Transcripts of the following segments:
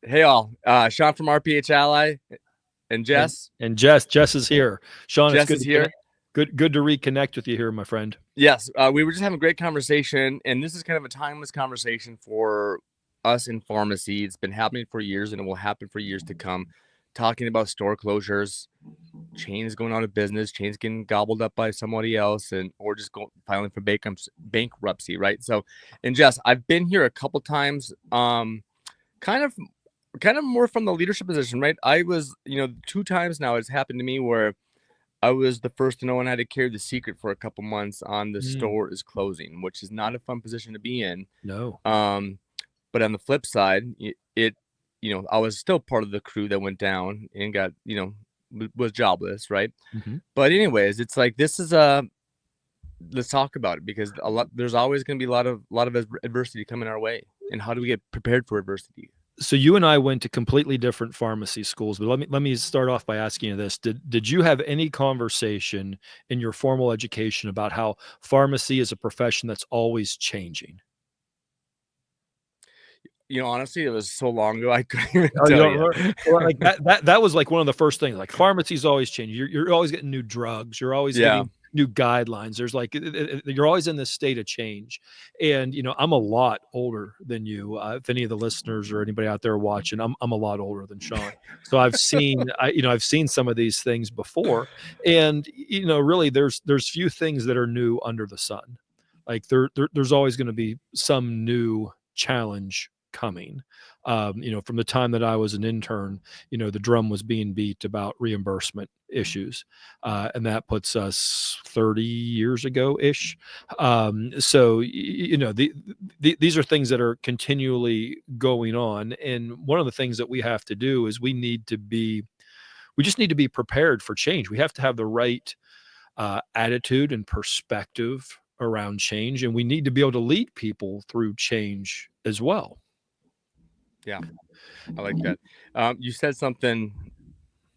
Hey all, Sean from RPH Ally and And Jess. and Jess is here. Sean, it's Jess good is to connect. here. Good to reconnect with you here, my friend. Yes, we were just having a great conversation, and this is kind of a timeless conversation for us in pharmacy. It's been happening for years, and it will happen for years to come. Talking about store closures, chains going out of business, chains getting gobbled up by somebody else, and or just filing for bankruptcy, right? So, and Jess, I've been here a couple times. Kind of more from the leadership position, right? I was, two times now it's happened to me where I was the first to know and had to carry the secret for a couple months on the Mm, store is closing, which is not a fun position to be in. no. Um, but on the flip side, I was still part of the crew that went down and got, was jobless, right? Hmm. But anyways, it's like this is let's talk about it because there's always going to be a lot of adversity coming our way, and how do we get prepared for adversity? So you and I went to completely different pharmacy schools, but let me start off by asking you this. Did you have any conversation in your formal education about how pharmacy is a profession that's always changing? Honestly, it was so long ago, I couldn't even Oh, you tell don't you. remember? Well, like that was like one of the first things. Like pharmacy's always changing. You're always getting new drugs. You're always Yeah. getting new guidelines. There's like you're always in this state of change. And I'm a lot older than you. If any of the listeners or anybody out there watching, I'm a lot older than Sean. So I've seen some of these things before. And really there's few things that are new under the sun. Like there's always going to be some new challenge coming. From the time that I was an intern, the drum was being beat about reimbursement issues, and that puts us 30 years ago ish. So these are things that are continually going on, and one of the things that we have to do is we just need to be prepared for change. We have to have the right attitude and perspective around change, and we need to be able to lead people through change as well. Yeah, I like that. You said something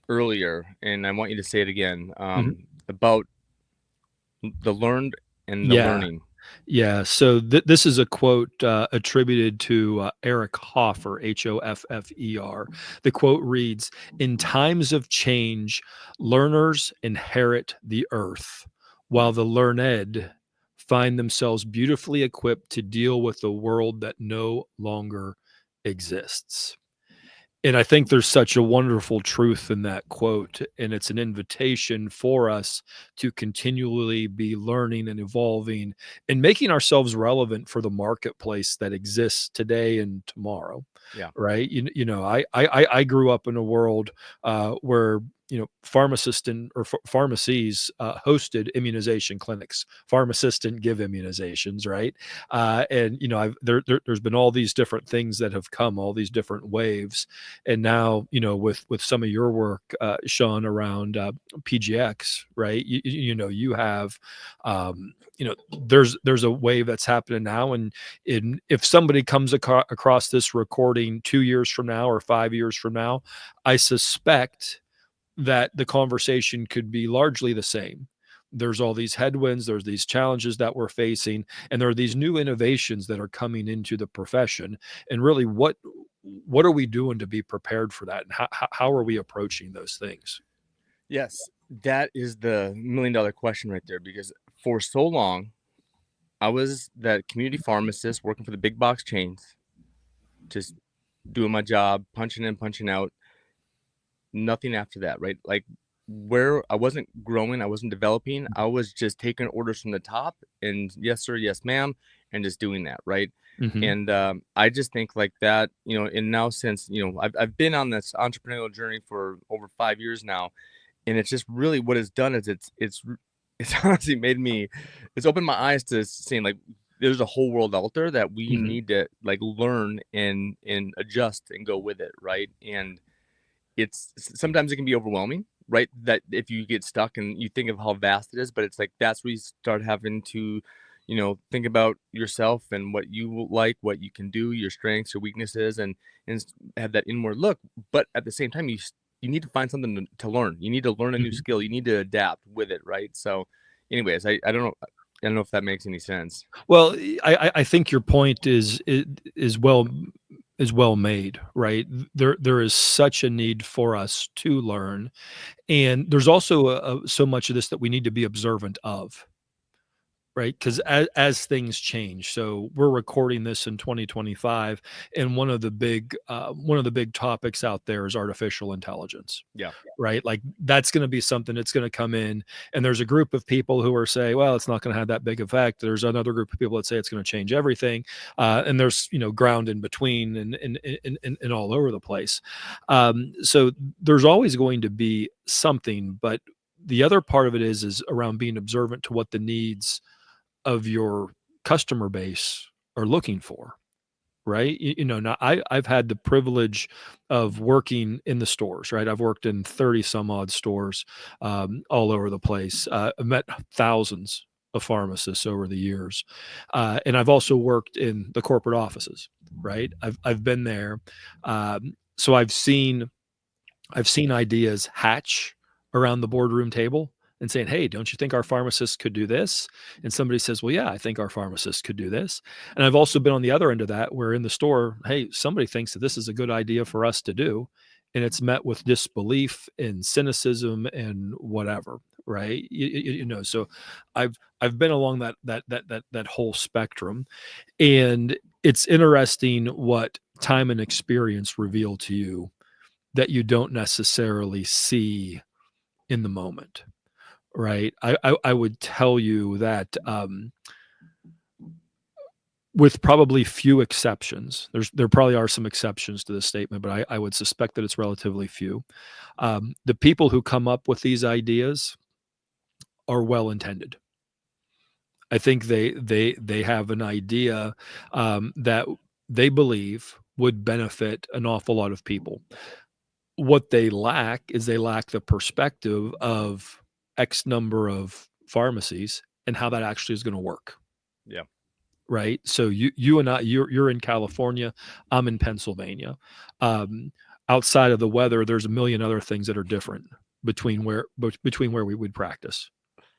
earlier, and I want you to say it again, Mhm. about the learned and the Yeah. learning. Yeah. So this is a quote attributed to Eric Hoffer, Hoffer. The quote reads: "In times of change, learners inherit the earth, while the learned find themselves beautifully equipped to deal with the world that no longer exists." And I think there's such a wonderful truth in that quote. And it's an invitation for us to continually be learning and evolving and making ourselves relevant for the marketplace that exists today and tomorrow. Yeah. Right. I grew up in a world where pharmacists or pharmacies hosted immunization clinics. Pharmacists didn't give immunizations, right? And there's been all these different things that have come, all these different waves, and now with some of your work, Sean, around PGX, right? You have there's a wave that's happening now, and if somebody comes across this recording 2 years from now or 5 years from now, I suspect that the conversation could be largely the same. There's all these headwinds, there's these challenges that we're facing, and there are these new innovations that are coming into the profession. And really, what are we doing to be prepared for that? And how are we approaching those things? Yes, that is the million-dollar question right there, because for so long, I was that community pharmacist working for the big box chains, just doing my job, punching in, punching out, nothing after that, right? Like, where I wasn't growing, I wasn't developing, I was just taking orders from the top and yes sir, yes ma'am, and just doing that, right? Hmm. And I just think like that, and now since I've been on this entrepreneurial journey for over 5 years now, and it's just really what it's done is it's honestly it's opened my eyes to seeing like there's a whole world out there that we Hmm. need to like learn and adjust and go with it, right? And sometimes it can be overwhelming, right? That if you get stuck and you think of how vast it is, but it's like that's where you start having to, think about yourself and what you like, what you can do, your strengths, your weaknesses, and have that inward look. But at the same time, you need to find something to learn. You need to learn a new Hmm. skill. You need to adapt with it, right? So, anyways, I don't know. I don't know if that makes any sense. Well, I think your point is well is well made, right? There is such a need for us to learn, and there's also so much of this that we need to be observant of, right? Because as things change, so we're recording this in 2025, and one of the big topics out there is artificial intelligence, Yeah. right? Like that's going to be something that's going to come in, and there's a group of people who are say, well, it's not going to have that big effect. There's another group of people that say it's going to change everything, and there's ground in between and all over the place. So there's always going to be something, but the other part of it is around being observant to what the needs of your customer base are looking for, right? Now I've had the privilege of working in the stores, right? I've worked in 30 some odd stores all over the place. I've met thousands of pharmacists over the years. And I've also worked in the corporate offices, right? I've been there. So I've seen ideas hatch around the boardroom table and saying, "Hey, don't you think our pharmacist could do this?" And somebody says, "Well, yeah, I think our pharmacist could do this." And I've also been on the other end of that, where in the store, hey, somebody thinks that this is a good idea for us to do, and it's met with disbelief and cynicism and whatever, right? So I've been along that whole spectrum, and it's interesting what time and experience reveal to you that you don't necessarily see in the moment, right? I would tell you that with probably few exceptions, there probably are some exceptions to this statement, but I would suspect that it's relatively few. The people who come up with these ideas are well intended. I think they have an idea that they believe would benefit an awful lot of people. What they lack is they lack the perspective of X number of pharmacies and how that actually is going to work, Yeah. right? So you and I, you're in California, I'm in Pennsylvania. Um, Outside of the weather, there's a million other things that are different between where we would practice,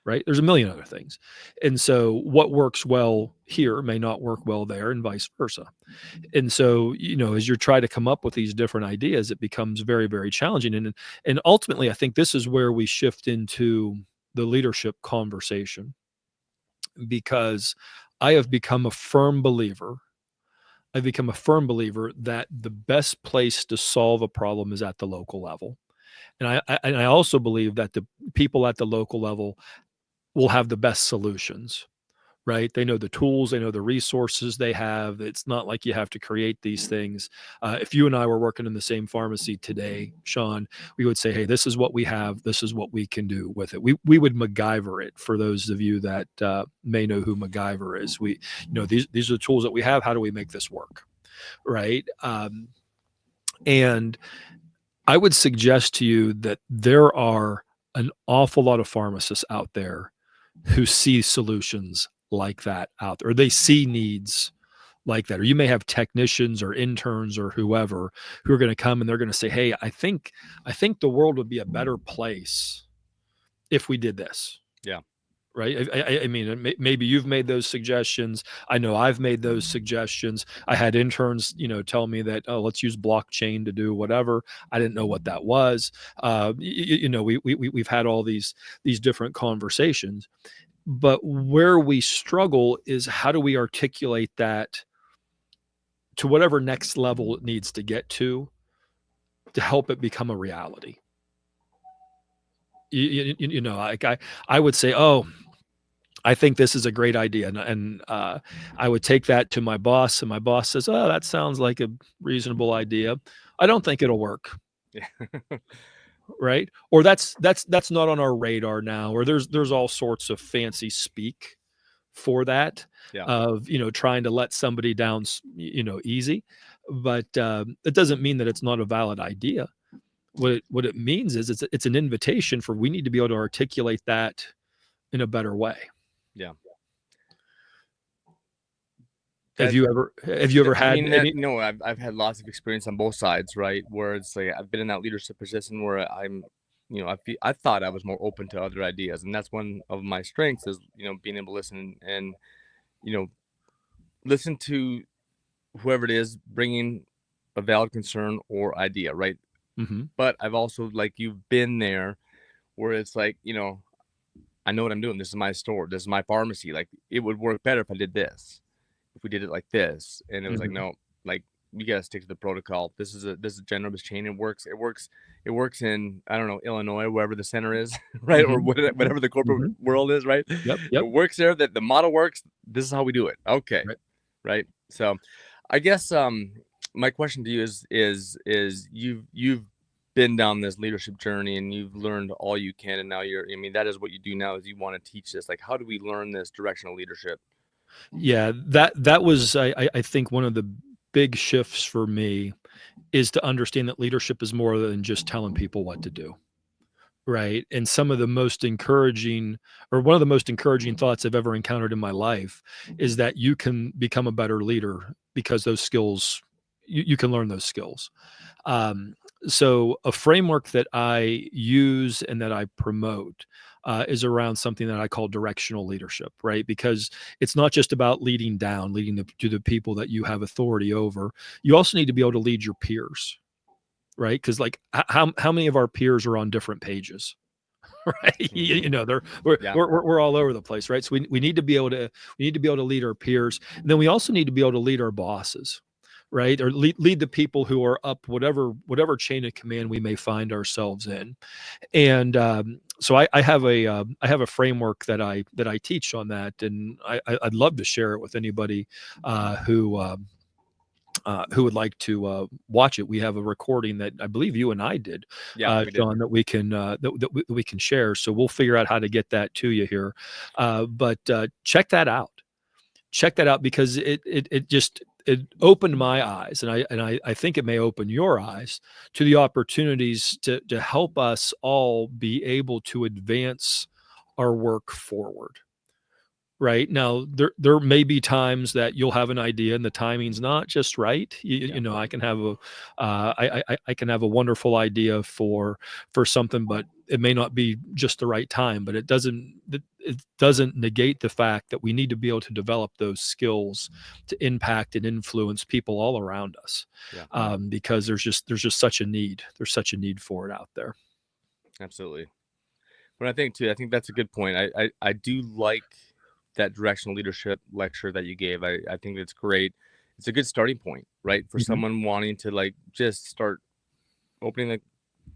right? There's a million other things, and so what works well here may not work well there, and vice versa. And so as you're trying to come up with these different ideas, it becomes very, very challenging, and ultimately I think this is where we shift into the leadership conversation, because i have become a firm believer I've become a firm believer that the best place to solve a problem is at the local level, and I also believe that the people at the local level will have the best solutions, right? They know the tools, they know the resources they have. It's not like you have to create these things. If you and I were working in the same pharmacy today, Sean, we would say, "Hey, this is what we have. This is what we can do with it." We would MacGyver it. For those of you that may know who MacGyver is, these are the tools that we have. How do we make this work, right? And I would suggest to you that there are an awful lot of pharmacists out there who see solutions like that out there, or they see needs like that. Or you may have technicians or interns or whoever who are going to come and they're going to say, "Hey, I think the world would be a better place if we did this." Yeah. Right? I mean, maybe you've made those suggestions. I know I've made those suggestions. I had interns, tell me that, "Oh, let's use blockchain to do whatever." I didn't know what that was. We've had all these different conversations, but where we struggle is how do we articulate that to whatever next level it needs to get to help it become a reality. Like I would say, "Oh, I think this is a great idea," and I would take that to my boss, and my boss says, "Oh, that sounds like a reasonable idea. I don't think it'll work." Yeah. Right? Or that's not on our radar now. Or there's all sorts of fancy speak for that, Yeah. of trying to let somebody down easy, but it doesn't mean that it's not a valid idea. What it means is it's an invitation for we need to be able to articulate that in a better way. Yeah. have That you ever have you ever I had mean, that any? no, I've had lots of experience on both sides, right? Where it's like I've been in that leadership position where I thought I was more open to other ideas, and that's one of my strengths is being able to listen and you know listen to whoever it is bringing. a valid concern or idea, right? Hmm. But I've also, like, you've been there where it's like, I know what I'm doing. This is my store. This is my pharmacy. Like, it would work better if I did this, if we did it like this. And it was like, Hmm. no, like, you gotta stick to the protocol. This is a generous chain. It works. It works in, I don't know, Illinois, wherever the center is, right? Or Hmm. Hmm. whatever the corporate Hmm. world is, right? Yep. It Yep. works there. That the model works. This is how we do it. Okay, Right. right. So, I guess my question to you is you've been down this leadership journey and you've learned all you can, and now I mean, that is what you do now, is you want to teach this. Like, how do we learn this directional leadership? Yeah, that was I think one of the big shifts for me is to understand that leadership is more than just telling people what to do. Right. And some of the most encouraging, or one of the most encouraging thoughts I've ever encountered in my life is that you can become a better leader because those skills, you can learn those skills. Um, so, a framework that I use and that I promote is around something that I call directional leadership, right? Because it's not just about leading down, to the people that you have authority over. You also need to be able to lead your peers, right? Because like how many of our peers are on different pages? Right, Hmm. they're we're, Yeah, we're we're all over the place, right? So we need to be able to lead our peers, and then we also need to be able to lead our bosses, right? Or lead the people who are up whatever chain of command we may find ourselves in. And so I have a framework that I teach on that, and I'd love to share it with anybody uh, who. Uh, who would like to watch it? We have a recording that I believe you and I did, yeah, we did. Sean, that we can we can share. So we'll figure out how to get that to you here. But check that out. Check that out because it just it opened my eyes, and I think it may open your eyes to the opportunities to help us all be able to advance our work forward. Right now, there may be times that you'll have an idea and the timing's not just right. Yeah, I can have a I can have a wonderful idea for something, but it may not be just the right time. But it doesn't negate the fact that we need to be able to develop those skills to impact and influence people all around us, yeah, because there's just such a need. There's such a need for it out there. absolutely. But I think too, I think that's a good point. I do like that directional leadership lecture that you gave. I think it's great. It's a good starting point, right? For Mhm. someone wanting to, like, just start opening the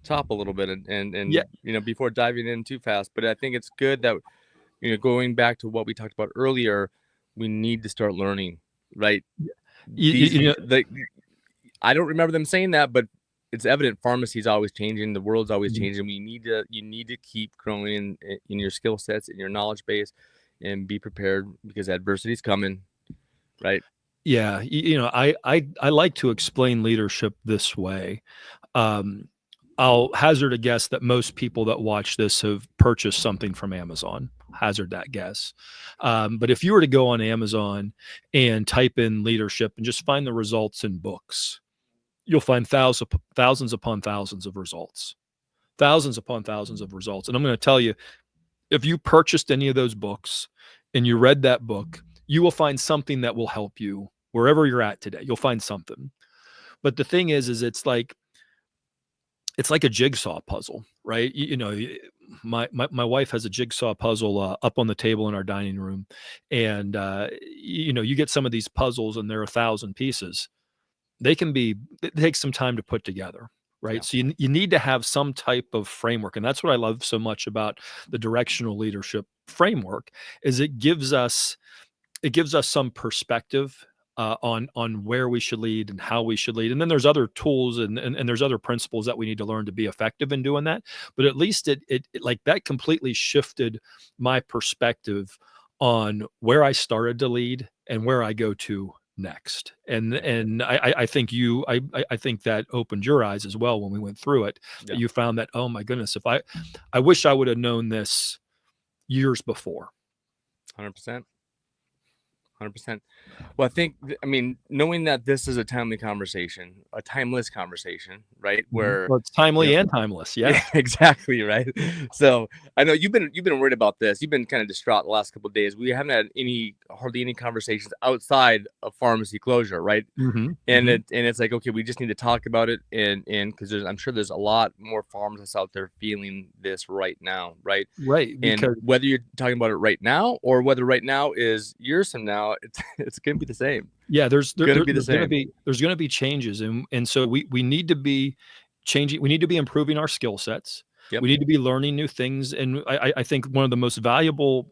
top a little bit, Yeah, before diving in too fast. But I think it's good that, going back to what we talked about earlier, we need to start learning, right? These you know. like I don't remember them saying that, but it's evident pharmacy's always changing, the world's always Mhm. changing. You need to keep growing in your skill sets, in your knowledge base, and be prepared because adversity's coming, right? Yeah, I like to explain leadership this way. Um, I'll hazard a guess that most people that watch this have purchased something from Amazon. Hazard that guess. But if you were to go on Amazon and type in leadership and just find the results in books, you'll find thousands upon thousands of results. Thousands upon thousands of results. And I'm going to tell you, if you purchased any of those books and you read that book, you will find something that will help you wherever you're at today. You'll find something. But the thing is it's like a jigsaw puzzle, right? My wife has a jigsaw puzzle up on the table in our dining room, and you get some of these puzzles, and there are 1,000 pieces. It takes some time to put together, right? Yeah, So you need to have some type of framework, and that's what I love so much about the directional leadership framework is it gives us some perspective on where we should lead and how we should lead. And then there's other tools and there's other principles that we need to learn to be effective in doing that. But at least it like that completely shifted my perspective on where I started to lead and where I go to next. And yeah, I think I think that opened your eyes as well when we went through it, that yeah, you found that, oh my goodness, if I wish I would have known this years before. 100%. 100%. Well, I think, I mean, knowing that this is a timely conversation, a timeless conversation, right? Where, Well, it's you know, timely and timeless. yeah, Yes. exactly, right? So I know you've been worried about this. You've been kind of distraught the last couple of days. We haven't had hardly any conversations outside of pharmacy closure, right? Hmm. And Hmm. it's like, okay, we just need to talk about it, and because I'm sure there's a lot more pharmacists out there feeling this right now, right? Right. And Because whether you're talking about it right now or whether right now is years from now, it's gonna be the same. yeah, Gonna be the there's going to same. be changes, and so we need to be changing. We need to be improving our skill sets. Yep. We need to be learning new things, and I think one of the most valuable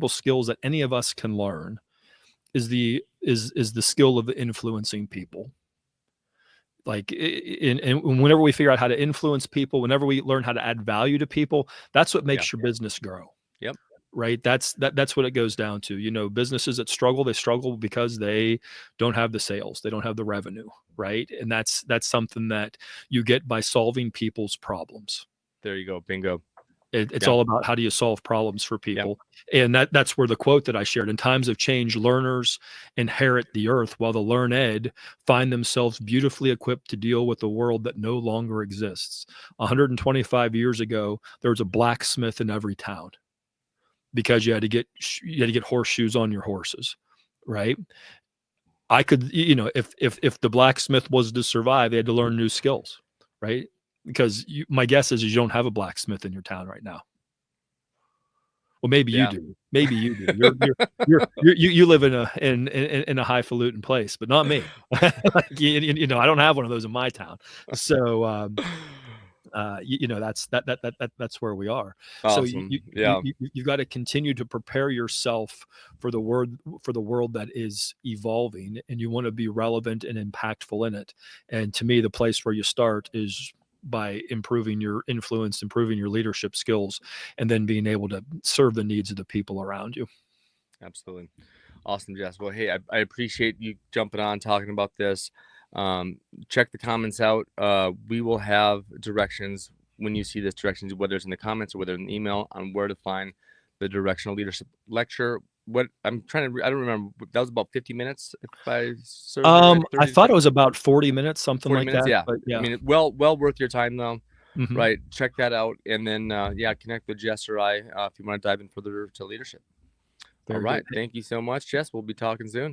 skills that any of us can learn is the skill of influencing people. Like, and whenever we figure out how to influence people, whenever we learn how to add value to people, that's what Yeah. makes your business grow. Yep. Right? That's what it goes down to. Businesses that struggle, they struggle because they don't have the sales, they don't have the revenue, right? And that's something that you get by solving people's problems. There you go. Bingo. It's Yeah. all about how do you solve problems for Yep. people. And that's where the quote that I shared, in times of change, learners inherit the earth, while the learned find themselves beautifully equipped to deal with a world that no longer exists. 125 years ago, there was a blacksmith in every town because you had to get horseshoes on your horses, right? I could, if the blacksmith was to survive, they had to learn new skills, right? Because my guess is you don't have a blacksmith in your town right now. Well, maybe you Yeah. do. Maybe you do. You live in a highfalutin place, but not me. Like, I don't have one of those in my town. So, that's where we are. So Awesome. Yeah. you've got to continue to prepare yourself for the world that is evolving, and you want to be relevant and impactful in it. And to me, the place where you start is by improving your influence, improving your leadership skills, and then being able to serve the needs of the people around you. Absolutely. Awesome, Jess. Well, hey, I appreciate you jumping on talking about this. Check the comments out. We will have directions when you see this, directions, whether it's in the comments or whether in the email, on where to find the directional leadership lecture. What I'm trying to, I don't remember. That was about 50 minutes, if I serve you right, I 30 to thought it 60, was about 40 minutes, something 40 like minutes. that. Yeah. But I yeah. mean, well worth your time though. Hmm. Right. Check that out. And then, yeah, connect with Jess or I if you want to dive in further to leadership. All Very right. good. Thank you so much, Jess. We'll be talking soon.